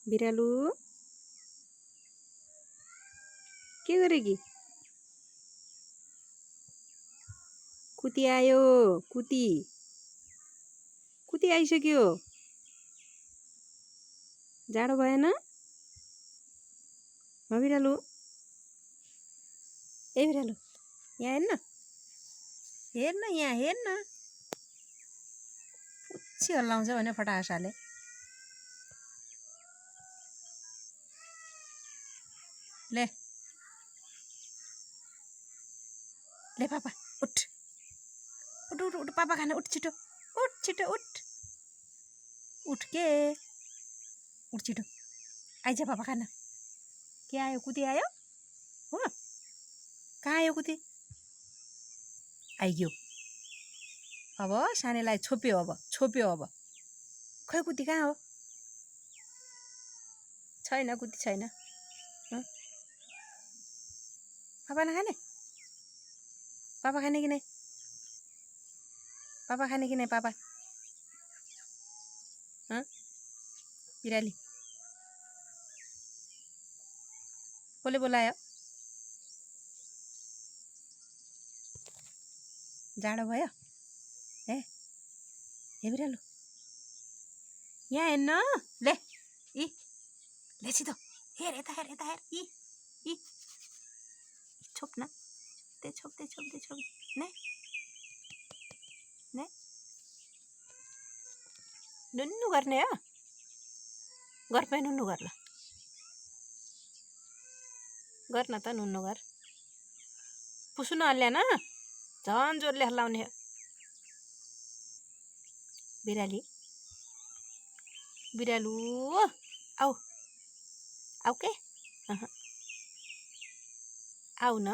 बिरालु के गरेकी? कुती आयो। कुती आइसक्यो। जाडो भएन? बिरालु ए बिरालु यहाँ हेर्न यहाँ हेर्न। पुच्छी हल्लाउँछ भने फटासाले। ले पापा उठ उठ उठ उठ पापा खाना उठ छिटो उठ के उठ छिटो आइज पापा खाना। के आयो? कुती आयो हो? कहाँ आयो कुती? आइग्यो। अब सानेलाई छोप्यो। अब खै कुती कहाँ हो? छैन कुती छैन। पापा नखाने? पापा खाने कि नहीं? पापा खाने कि नहीं? पापा बिराली कसले बोलायो? जाडो भयो? ए बिरालु यहाँ हेर्न। ले छिटो हेर यता हेर। ई छोप्न छोप्दै ने नुन्नु गर्ने हो? घर नुन्नु गर ल। गर्न त नुन्नु गर। पुसु नहल्ल्यान झन् जोडले हल्लाउने हो। बिरालु आऊ के आऊ न।